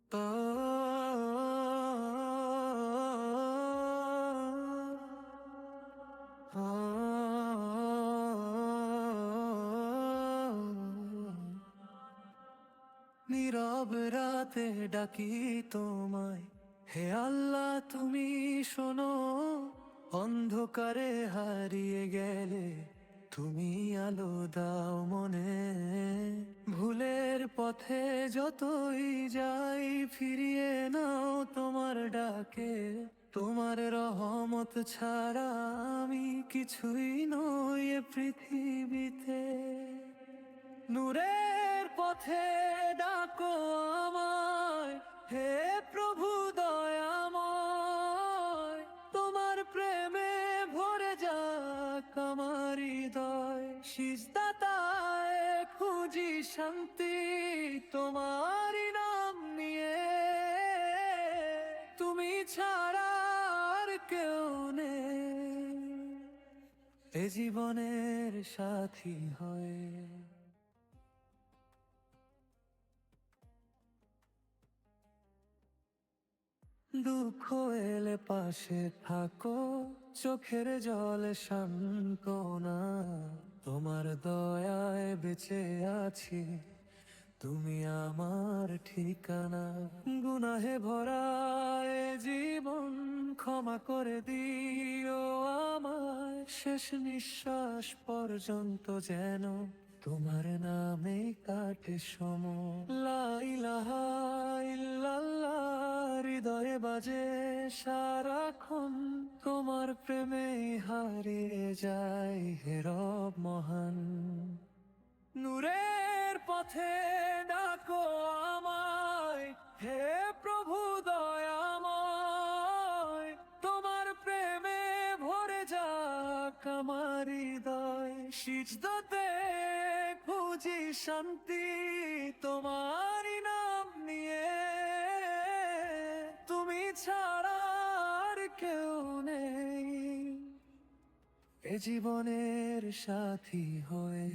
নীরব রাতে ডাকি তোমায়, হে আল্লাহ তুমি শোনো। অন্ধকারে হারিয়ে গেলে তুমি আলো দাও মনে। ভুলের পথে যতই যাই ফিরিয়ে নাও তোমার ডাকে। তোমার রহমত ছাড়া আমি কিছুই নই এ পৃথিবীতে। নূরের পথে ডাকো আমায়, হে প্রভু দয়াময়। তোমার প্রেমে ভরে যাক আমার হৃদয়। সিজদাতায় খুঁজি শান্তি তোমারই নাম নিয়ে। তুমি ছাড়া আর কেউ নেই এ জীবনের সাথী হয়ে। দুঃখ এলে পাশে থাকো, চোখের জলে সান্ত্বনা। তোমার দয়ায় বেঁচে আছি, তুমি আমার ঠিকানা। গুনাহে ভরা এ জীবন ক্ষমা করে দিও আমায়। শেষ নিঃশ্বাস পর্যন্ত যেন তোমার নামে কাটে সময়। লা ইলাহা ইল্লাল্লাহ হৃদয়ে বাজে সারাক্ষণ। তোমার প্রেমে হারিয়ে যায় হে রব মহান। নূরের পথে ডাকো আমায়, হে প্রভু দয়াময়। তোমার প্রেমে ভরে যাক আমার হৃদয়। সিজদাতে খুঁজি শান্তি তোমারই নাম নিয়ে। তুমি ছাড়া আর কেউ নেই এ জীবনের সাথী হয়ে।